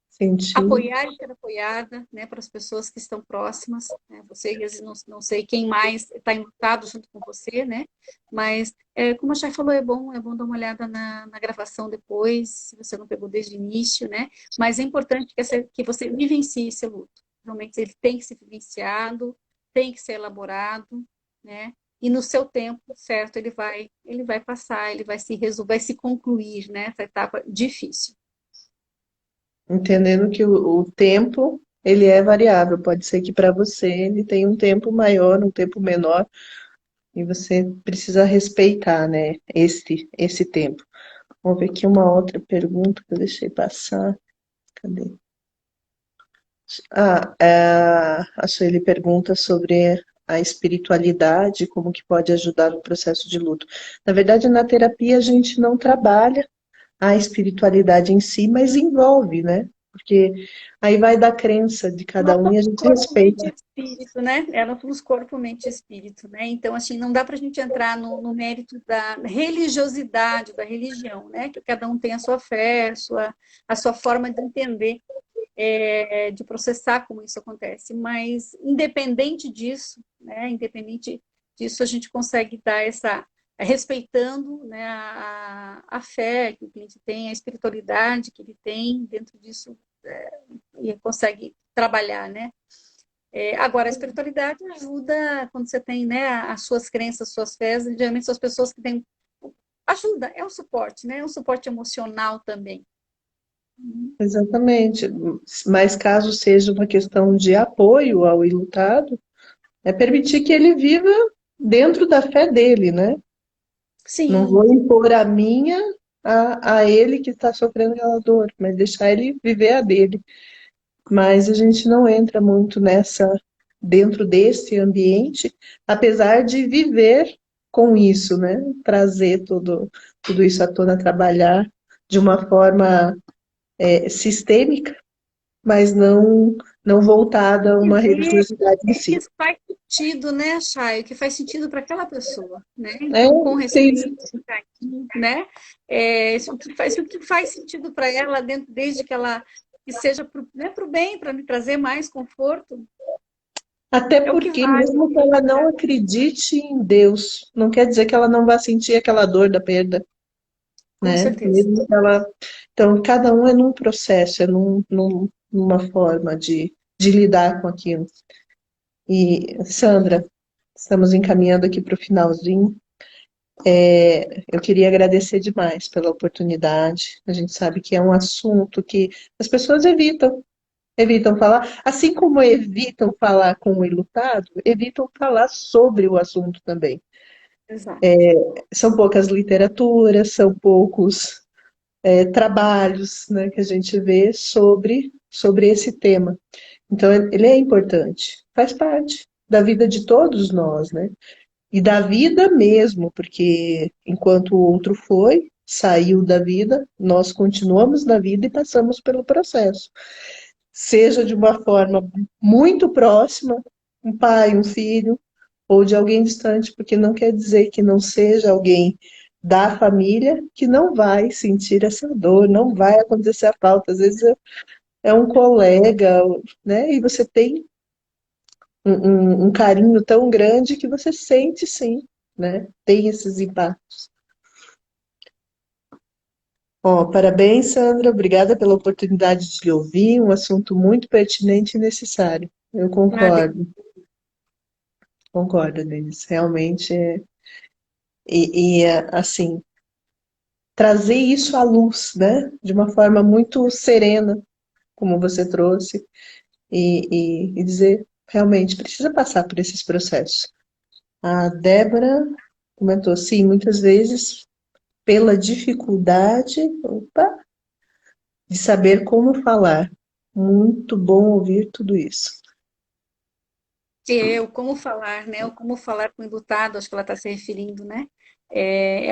Sentir. Apoiar e ser apoiada, né, para as pessoas que estão próximas, né? Você, às vezes, não sei quem mais está enlutado junto com você, né? Mas, como a Chay falou, é bom dar uma olhada na gravação depois, se você não pegou desde o início, né? Mas é importante que você vivencie esse luto. Realmente, ele tem que ser vivenciado, tem que ser elaborado, né? E no seu tempo, certo, ele vai passar, ele vai se resolver, vai se concluir, né? Essa etapa difícil. Entendendo que o tempo, ele é variável. Pode ser que para você ele tenha um tempo maior, um tempo menor, e você precisa respeitar, né, esse tempo. Vamos ver aqui uma outra pergunta que eu deixei passar. Cadê? A Sueli pergunta sobre a espiritualidade, como que pode ajudar no processo de luto. Na verdade, na terapia a gente não trabalha a espiritualidade em si, mas envolve, né? Porque aí vai da crença de cada Nós um e somos a gente corpo, mente respeita. e espírito, né? Nós somos corpo, mente e espírito, né? Então, assim, não dá para a gente entrar no mérito da religiosidade, da religião, né? Que cada um tem a sua fé, a sua forma de entender, de processar como isso acontece. Mas, independente disso, né? Independente disso, a gente consegue dar respeitando, né, a fé que o cliente tem, a espiritualidade que ele tem, dentro disso e consegue trabalhar, né? Agora, a espiritualidade ajuda quando você tem, né, as suas crenças, as suas fés, geralmente são as pessoas que têm ajuda, é um suporte, né? É um suporte emocional também. Exatamente. Mas caso seja uma questão de apoio ao ilutado, é permitir que ele viva dentro da fé dele, né? Não Sim, vou impor a minha a ele que está sofrendo aquela dor, mas deixar ele viver a dele. Mas a gente não entra muito dentro desse ambiente, apesar de viver com isso, né? Trazer tudo isso à tona, trabalhar de uma forma sistêmica, mas não voltada a uma viver religiosidade em que si. faz sentido, né, Chay? Que faz sentido para aquela pessoa, né? É, Então, com respeito, tem, com carinho, né? O que faz sentido para ela, dentro, desde que ela que seja para o, né, pro bem, para me trazer mais conforto, até é o que porque, vale. mesmo que ela não acredite em Deus, não quer dizer que ela não vá sentir aquela dor da perda, Com né? certeza. Mesmo que ela... Então, cada um é num processo, numa forma de lidar com aquilo. E, Sandra, estamos encaminhando aqui para o finalzinho. Eu queria agradecer demais pela oportunidade. A gente sabe que é um assunto que as pessoas evitam falar, assim como evitam falar com o enlutado, evitam falar sobre o assunto também. Exato. São poucas literaturas, são poucos trabalhos, né, que a gente vê sobre esse tema. Então, ele é importante, faz parte da vida de todos nós, né? E da vida mesmo, porque enquanto o outro foi, saiu da vida, nós continuamos na vida e passamos pelo processo. Seja de uma forma muito próxima, um pai, um filho, ou de alguém distante, porque não quer dizer que não seja alguém da família que não vai sentir essa dor, não vai acontecer a falta. Às vezes é um colega, né? E você tem um carinho tão grande que você sente sim, né? Tem esses impactos. Ó, parabéns, Sandra. Obrigada pela oportunidade de lhe ouvir. Um assunto muito pertinente e necessário. Eu Nada. concordo, Denise. Realmente assim, trazer isso à luz, né? De uma forma muito serena, como você trouxe, e dizer, realmente, precisa passar por esses processos. A Débora comentou, sim, muitas vezes, pela dificuldade, opa, de saber como falar. Muito bom ouvir tudo isso. O como falar, né? O como falar com o enlutado, acho que ela está se referindo, né?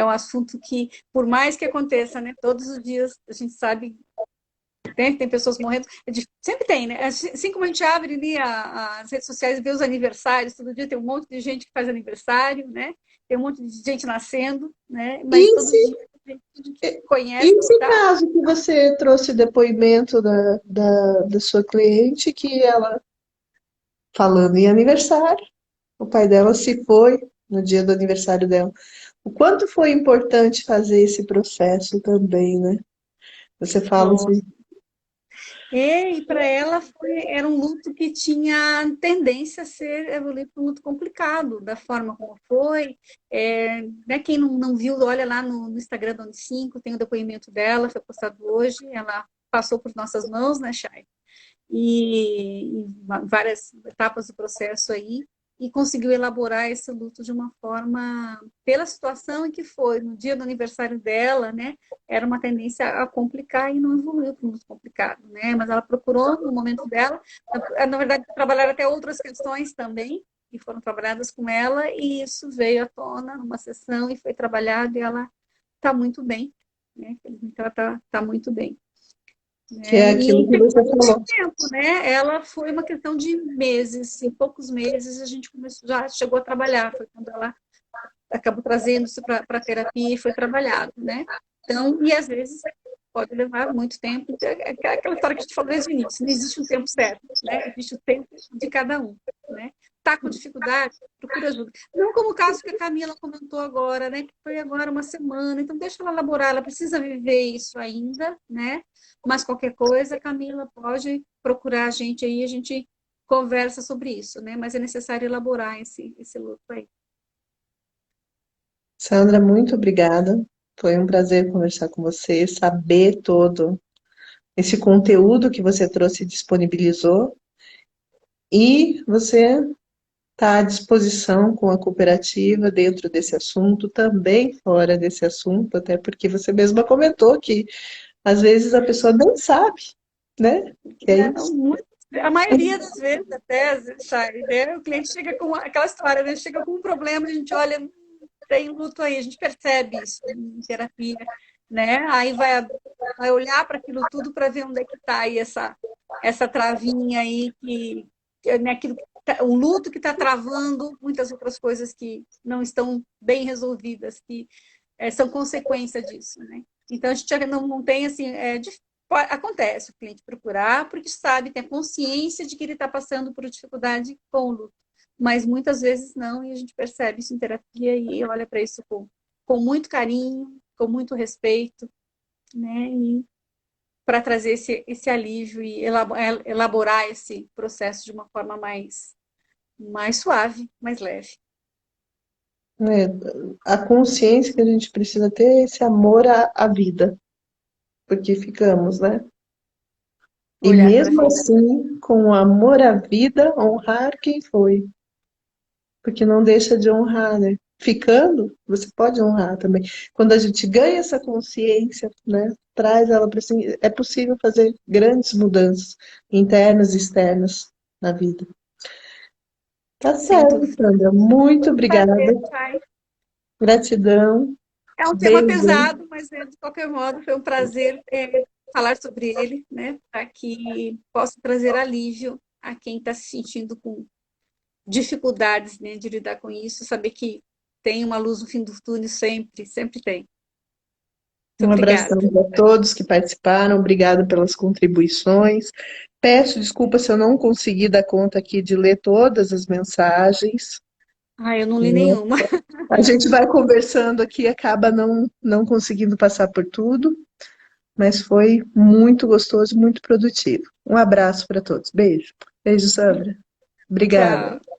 Um assunto que, por mais que aconteça, né? Todos os dias a gente sabe, né, tem pessoas morrendo. Sempre tem, né? Assim como a gente abre ali as redes sociais e vê os aniversários, todo dia tem um monte de gente que faz aniversário, né? Tem um monte de gente nascendo, né? E Mas todo esse, dia a gente conhece e e esse tal. caso que você trouxe depoimento da sua cliente, que ela, falando em aniversário, o pai dela se foi no dia do aniversário dela. O quanto foi importante fazer esse processo também, né? Você fala assim, E para ela era um luto que tinha tendência a ser evoluir para um luto complicado, da forma como foi. Né, quem não viu, olha lá no Instagram da Unicinco, tem o depoimento dela, foi postado hoje, ela passou por nossas mãos, né, Chay? E várias etapas do processo aí, e conseguiu elaborar esse luto de uma forma, pela situação em que foi, no dia do aniversário dela, né, era uma tendência a complicar e não evoluiu para um luto complicado, né, mas ela procurou no momento dela, na verdade, trabalhar até outras questões também, que foram trabalhadas com ela, e isso veio à tona numa sessão e foi trabalhado, e ela está muito bem, né, ela está muito bem. que é E aquilo que pegou você bastante falou. tempo, né? Ela foi uma questão de meses, em poucos meses a gente começou, já chegou a trabalhar, foi quando ela acabou trazendo isso para a terapia e foi trabalhado, né? Então, e às vezes pode levar muito tempo. É aquela história que a gente falou desde o início, não existe um tempo certo, né? Existe o tempo de cada um, né? Tá com dificuldade, procura ajuda. Não como o caso que a Camila comentou agora, né? Que foi agora uma semana, então deixa ela elaborar, ela precisa viver isso ainda, né? Mas qualquer coisa, Camila, pode procurar a gente aí, a gente conversa sobre isso, né? Mas é necessário elaborar esse luto aí. Sandra, muito obrigada. Foi um prazer conversar com você, saber todo esse conteúdo que você trouxe e disponibilizou. E você está à disposição com a cooperativa dentro desse assunto, também fora desse assunto, até porque você mesma comentou que às vezes a pessoa não sabe, né? Que é Não, isso. muito, a maioria das vezes, até, sabe, né? O cliente chega com aquela história, né? Chega com um problema, a gente olha, tem luto aí, a gente percebe isso em terapia, né? Aí vai olhar para aquilo tudo para ver onde é que está aí essa travinha aí, né, aquilo, um luto que está travando muitas outras coisas que não estão bem resolvidas, que são consequência disso, né? Então, a gente não tem, assim, acontece o cliente procurar porque sabe, tem a consciência de que ele está passando por dificuldade com o luto, mas muitas vezes não, e a gente percebe isso em terapia e olha para isso com muito carinho, com muito respeito, né? E para trazer esse alívio e elaborar esse processo de uma forma mais suave, mais leve. É, a consciência que a gente precisa ter é esse amor à vida, porque ficamos, né? E Olhar para a mesmo vida. assim, com amor à vida, honrar quem foi, porque não deixa de honrar, né? Ficando, você pode honrar também. Quando a gente ganha essa consciência, né? Traz ela para assim, é possível fazer grandes mudanças internas e externas na vida. Tá Sem certo, dúvida. Sandra. Muito obrigada. Prazer, Chay. Gratidão. É um tema Beijo. pesado, mas de qualquer modo foi um prazer falar sobre ele, né? Para que possa trazer alívio a quem está se sentindo com dificuldades, né, de lidar com isso, saber que tem uma luz no fim do túnel sempre, sempre tem. Um Muito abração obrigada. a todos que participaram. Obrigada pelas contribuições. Peço desculpa se eu não consegui dar conta aqui de ler todas as mensagens. Ah, eu não li nenhuma. A gente vai conversando aqui, acaba não conseguindo passar por tudo, mas foi muito gostoso, muito produtivo. Um abraço para todos. Beijo. Beijo, Sandra. Obrigada. Tchau.